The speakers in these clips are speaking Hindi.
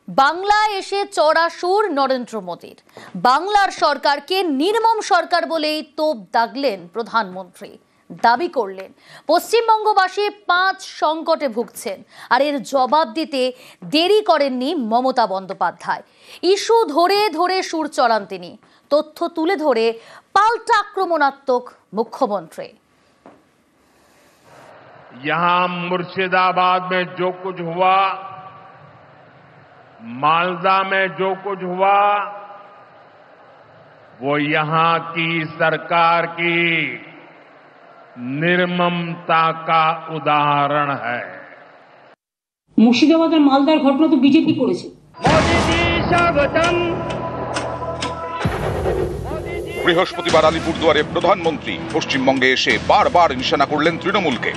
বাংলায় এসে চড়া সুর নরেন্দ্র মোদীর। বাংলার সরকারকে নির্মম সরকার বলেই তোপ দাগলেন প্রধানমন্ত্রী। দাবি করলেন পশ্চিমবঙ্গবাসী 5 সংকটে ভুগছেন, আর এর জবাব দিতে দেরি করেননি মমতা বন্দ্যোপাধ্যায়। ইস্যু ধরে ধরে সুর চড়ান তিনি, তথ্য তুলে ধরে পাল্টা আক্রমণাত্মক মুখ্যমন্ত্রী। यहाँ मुर्शिदाबाद में जो कुछ हुआ, मालदा में जो कुछ हुआ, वो यहाँ की सरकार की निर्ममता का उदाहरण है। মুর্শিদাবাদের মালদার ঘটনা তো বিজেপি করেছে। मोदी जी स्वागतम। বৃহস্পতিবার আলিপুরদুয়ারে প্রধানমন্ত্রী পশ্চিমবঙ্গে এসে বারবার নিশানা করলেন তৃণমূলকে।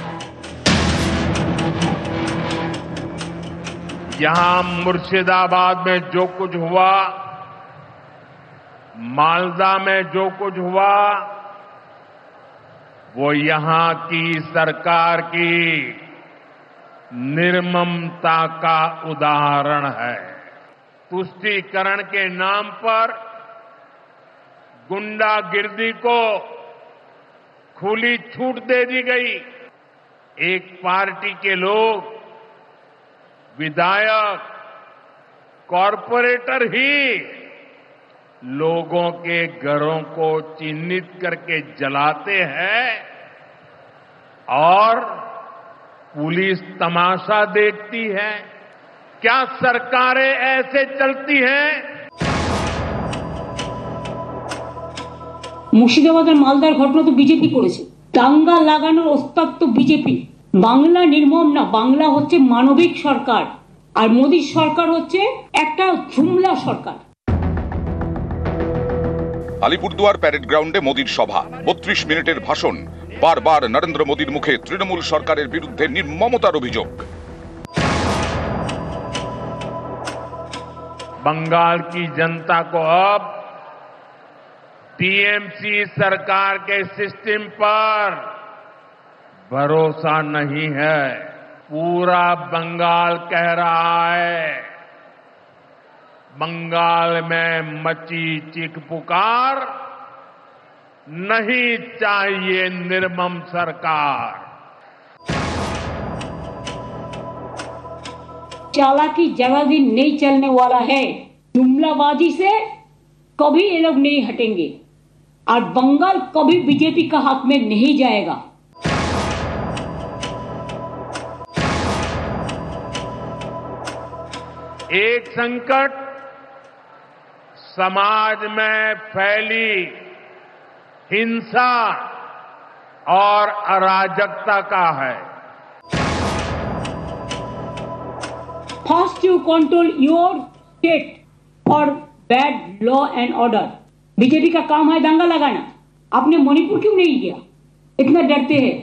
यहाँ मुर्शिदाबाद में जो कुछ हुआ, मालदा में जो कुछ हुआ, वो यहाँ की सरकार की निर्ममता का उदाहरण है। तुष्टीकरण के नाम पर गुंडागिर्दी को खुली छूट दे दी गई। एक पार्टी के लोग, विधायक, कॉरपोरेटर ही लोगों के घरों को चिन्हित करके जलाते हैं और पुलिस तमाशा देखती है। क्या सरकारें ऐसे चलती हैं? মুর্শিদাবাদের মালদার ঘটনা তো বিজেপি করেছে। দাঙ্গা লাগানোর ওস্তাদ তো বিজেপি। বাংলা নির্মম না, বাংলা হচ্ছে মানবিক সরকার, আর মোদীর সরকার হচ্ছে একটা জুমলা সরকার। আলিপুরদুয়ার প্যারেড গ্রাউন্ডে মোদীর সভা, 32 মিনিটের ভাষণ। বারবার নরেন্দ্র মোদীর মুখে তৃণমূল সরকারের বিরুদ্ধে নির্মমতার অভিযোগ। बंगाल की जनता को अब टीएमसी सरकार के सिस्टम पर भरोसा नहीं है। पूरा बंगाल कह रहा है, बंगाल में मची चीख पुकार, नहीं चाहिए निर्मम सरकार। चालाकी ज्यादा दिन नहीं चलने वाला है। जुमलाबाजी से कभी ये लोग नहीं हटेंगे, और बंगाल कभी बीजेपी का हाथ में नहीं जाएगा। एक संकट समाज में फैली हिंसा और अराजकता का है। First you control your state for bad law and order. BJP का काम है दंगा लगाना। आपने मणिपुर क्यों नहीं किया? इतना डरते हैं।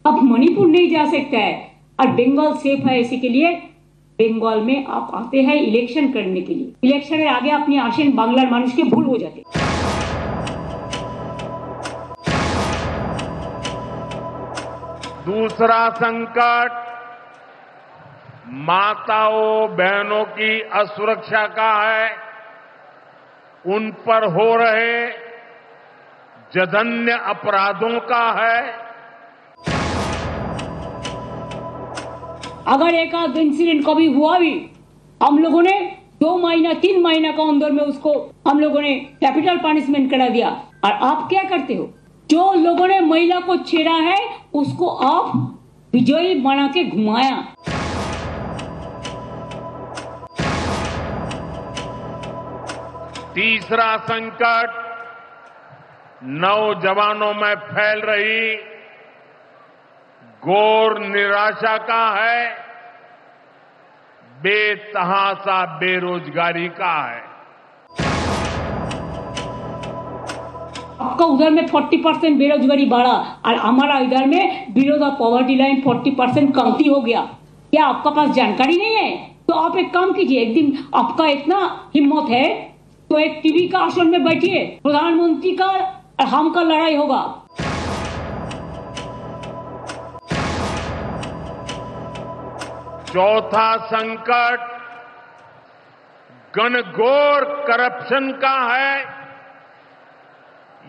अब मणिपुर नहीं जा सकता है, और बंगाल सेफ है। इसी के लिए बंगाल में आप आते हैं इलेक्शन करने के लिए। इलेक्शन এর আগে আপনি আসেন, বাংলার মানুষকে ভুল বোঝাতে। दूसरा संकट माताओं बहनों की असुरक्षा का है। उन पर हो रहे जघन्य अपराधों का है। अगर एक आध इंसिडेंट कभी हुआ भी, हम लोगों ने 2 महीना 3 महीना का अंदर में उसको हम लोगों ने कैपिटल पनिशमेंट करा दिया। और आप क्या करते हो? जो लोगों ने महिला को छेड़ा है उसको आप विजयी बना के घुमाया। तीसरा संकट नौजवानों में फैल रही घोर निराशा का है, बेतहासा बेरोजगारी का है। आपका उधर में 40% बेरोजगारी बढ़ा, और हमारा इधर में बिलो द पॉवर्टी लाइन 40% कमती हो गया। क्या आपका पास जानकारी नहीं है? तो आप एक काम कीजिए, एक दिन आपका इतना हिम्मत है तो एक टीवी का आसन में बैठिए, प्रधानमंत्री का और हम का लड़ाई होगा। चौथा संकट घनघोर करप्शन का है,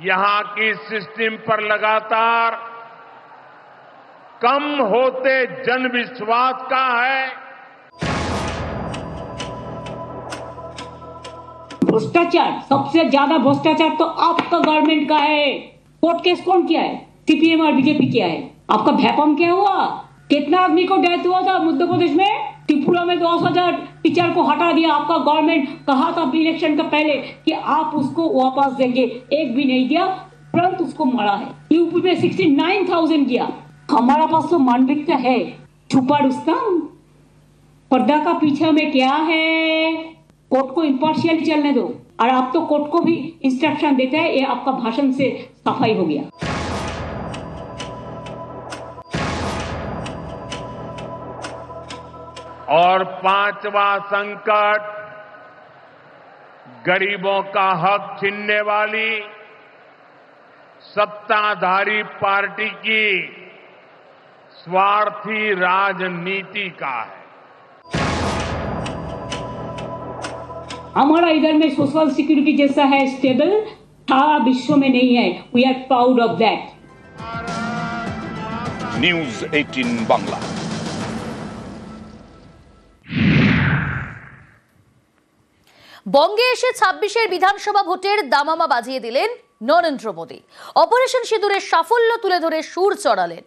यहां की सिस्टम पर लगातार कम होते जनविश्वास का है। भ्रष्टाचार, सबसे ज्यादा भ्रष्टाचार तो आपका गवर्नमेंट का है। कोर्ट केस कौन किया है? सीपीएम और बीजेपी किया है। आपका भैपम क्या हुआ? कितना आदमी को डेथ हुआ था मध्य प्रदेश में? त्रिपुरा में 10,000 टीचर को हटा दिया। आपका गवर्नमेंट कहा था इलेक्शन का पहले कि आप उसको वापस देंगे, एक भी नहीं दिया, तुरंत उसको मारा है। यूपी में 69,000 किया। हमारा पास तो मानविकता है। छुपा रुस्तम, पर्दा का पीछे में क्या है? कोर्ट को इम्पार्शियल चलने दो। और आप तो कोर्ट को भी इंस्ट्रक्शन देते हैं, ये आपका भाषण से सफाई हो गया। और पांचवा संकट, गरीबों का हक छीनने वाली सत्ताधारी पार्टी की स्वार्थी राजनीति का है। हमारा इधर में सोशल सिक्योरिटी जैसा है स्टेबल, सारा विश्व में नहीं है। We are proud of that. News 18 Bangla. বঙ্গে এসে 26-এর বিধানসভা ভোটের দামামা বাজিয়ে দিলেন নরেন্দ্র মোদী। অপারেশন সিঁদুরের সাফল্য তুলে ধরে সুর চড়ালেন,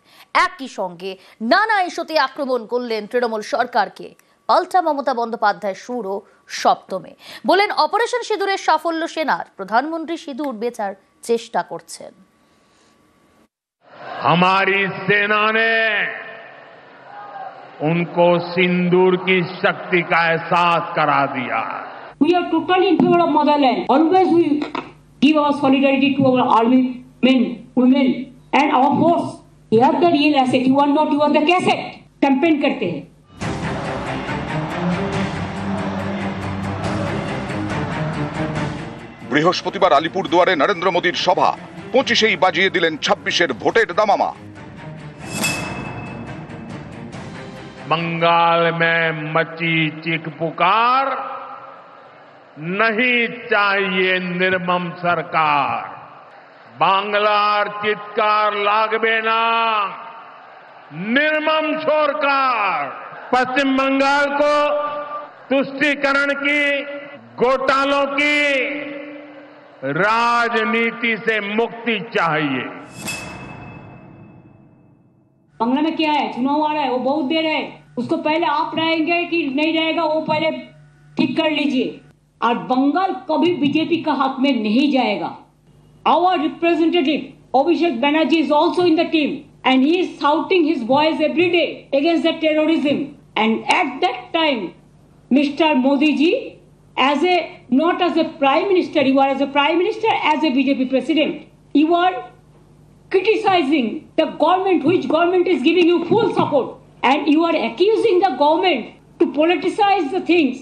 একই সঙ্গে নানা ইস্যুতে আক্রমণ করলেন তৃণমূল সরকারকে। পাল্টা মমতা বন্দ্যোপাধ্যায় সুরও সপ্তমে বলেন, অপারেশন সিঁদুরের সাফল্য সেনার, প্রধানমন্ত্রী সিঁদুর বেচার চেষ্টা করছেন। हमारी सेना ने उनको सिंदूर की शक्ति का एहसास करा दिया। We are totally in favor of motherland. Always we give our solidarity to our army men, women and our force. You are the real asset. You are not, you are the cassette. Campaign करते हैं। বৃহস্পতিবার আলিপুরদুয়ারে নরেন্দ্র মোদীর সভা, 25-এই বাজিয়ে দিলেন 26-এর ভোটের দামামা। बंगाल में मची चीख पुकार, नहीं चाहिए निर्मम सरकार। बांग्लार चित्कार लागबे ना, निर्मम सरकार। पश्चिम बंगाल को तुष्टीकरण की, घोटालों की राजनीति से मुक्ति चाहिए। बंगला में क्या है? चुनाव आ रहा है, वो बहुत देर है। उसको पहले आप रहेंगे कि नहीं रहेगा, वो पहले ठीक कर लीजिए। और बंगाल कभी बीजेपी का हाथ में नहीं जाएगा। Our representative Abhishek Banerjee is also in the team and he is shouting his voice every day against the terrorism. And at that time, Mr. Modi ji, not as a prime minister, you are as a prime minister, as a BJP president, you are criticizing the government, which government is giving you full support, and you are accusing the government to politicize the things.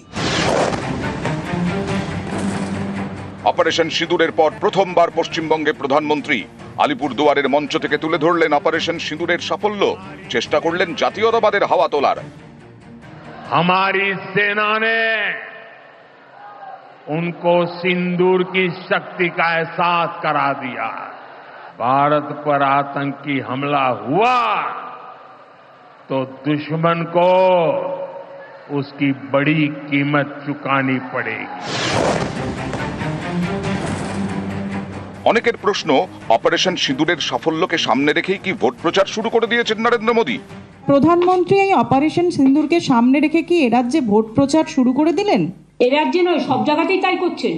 Operation সিঁদুরের পর প্রথমবার পশ্চিমবঙ্গে প্রধানমন্ত্রী আলিপুরদুয়ারের মঞ্চ থেকে তুলে ধরলেন অপারেশন সিঁদুরের সাফল্য, চেষ্টা করলেন জাতীয়তাবাদের হাওয়া তোলার। हमारी सेना ने उनको सिंदूर की शक्ति का एहसास करा दिया। भारत पर आतंकी हमला हुआ तो दुश्मन को उसकी बड़ी कीमत चुकानी पड़ेगी। অনেকের প্রশ্ন, অপারেশন সিঁদুরের সাফল্যকে সামনে রেখেই কি ভোট প্রচার শুরু করে দিয়েছেন নরেন্দ্র মোদী? প্রধানমন্ত্রী এই অপারেশন সিঁদুরকে সামনে রেখে কি এ রাজ্যে ভোট প্রচার শুরু করে দিলেন? এ রাজ্যে নয়, সব জায়গাতেই তাই করছেন।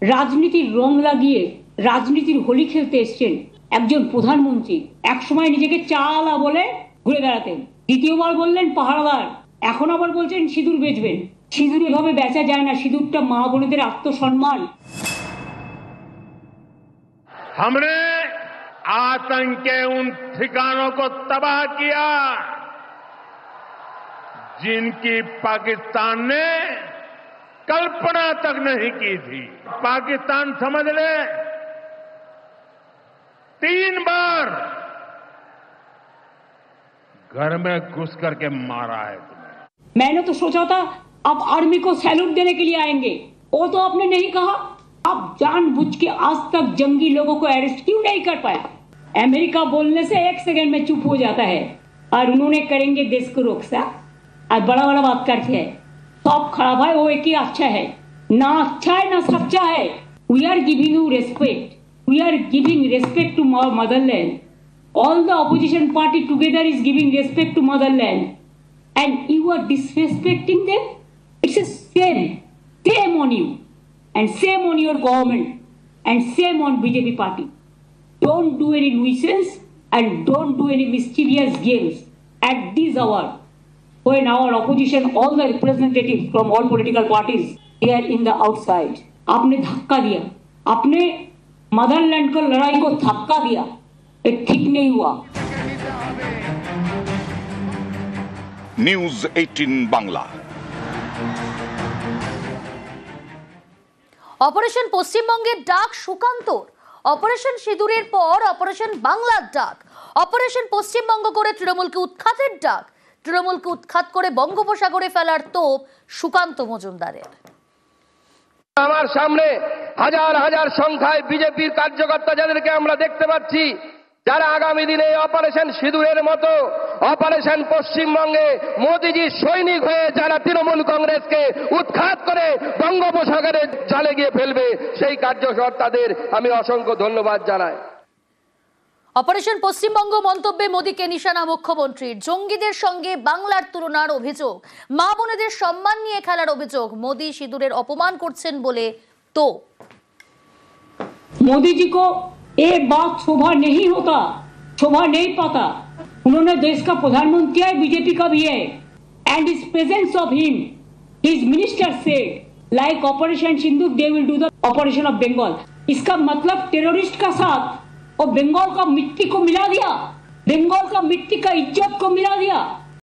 রাজনীতির রং লাগিয়ে রাজনীতির হোলি খেলতে এসছেন একজন প্রধানমন্ত্রী। এক সময় নিজেকে চালা বলে ঘুরে বেড়াতেন, দ্বিতীয়বার বললেন পাহারাদার, এখন আবার বলছেন সিঁদুর বেচবেন। সিঁদুর এভাবে বেচা যায় না, সিঁদুরটা মা বোনেদের আত্মসম্মান। हमने आतंक के उन ठिकानों को तबाह किया जिनकी पाकिस्तान ने कल्पना तक नहीं की थी। पाकिस्तान समझ ले 3 बार घर में घुस करके मारा है तुम्हें। मैंने तो सोचा था अब आर्मी को सैल्यूट देने के लिए आएंगे, वो तो आपने नहीं कहा। आप जानबूझ के आज तक जंगी लोगों को अरेस्ट क्यों नहीं कर पाया? अमेरिका बोलने से 1 सेकंड में चुप हो जाता है और उन्होंने करेंगे देश को रक्षा और बड़ा बड़ा बात करते हैं। सब खराब है, वो एक ही अच्छा है, ना अच्छा है ना सच्चा है। We are giving you respect, we are giving respect to our motherland. All the opposition party together is giving respect to motherland, and you are disrespecting them. It's a shame on you, and shame on your government, and shame on BJP party. Don't do any nuisance and don't do any mischievous games at this hour when our opposition, all the representatives from all political parties, here in the outside. आपने धक्का दिया, आपने मदरलैंड को लड़ाई को धक्का दिया, ठीक नहीं हुआ। নিউজ 18 বাংলা। অপারেশন পশ্চিমবঙ্গের ডাক সুকান্তর। অপারেশন সিঁদুরের পর অপারেশন বাংলার ডাক। অপারেশন পশ্চিমবঙ্গ করে তৃণমূলকে উৎখাতের ডাক। তৃণমূলকে উৎখাত করে বঙ্গোপসাগরে ফেলার তোপ সুকান্ত মজুমদারের। আমার সামনে হাজার হাজার সংখ্যায় বিজেপির কার্যকর্তা যাদেরকে আমরা দেখতে পাচ্ছি, যারা আগামী দিনে অপারেশন সিঁদুরের মতো অপারেশন পশ্চিমবঙ্গে মোদিজির সৈনিক হয়ে যারা তৃণমূল কংগ্রেসকে উৎখাত করে বঙ্গোপসাগরে জালে গিয়ে ফেলবে, সেই কার্যকর্তাদের আমি অসংখ্য ধন্যবাদ জানাই। অপারেশন পশ্চিমবঙ্গ মন্তব্যে মোদীকে নিশানা মুখ্যমন্ত্রীর। জঙ্গিদের সঙ্গে বাংলার তুলনার অভিযোগ, মা বোনেদের সম্মান নিয়ে খেলার অভিযোগ। মোদী সিঁদুরের অপমান করছেন বলে তো मोदी जी को एक बात शोभा नहीं होता, शोभा नहीं पाता। उन्होंने देश का प्रधानमंत्री है, बीजेपी का भी है, and is presence of him his minister said like operation Sindoor they will do the operation of Bengal. इसका मतलब टेररिस्ट का साथ और बंगाल का मिट्टी को मिला दिया, बंगाल का मिट्टी का इज्जत को मिला दिया।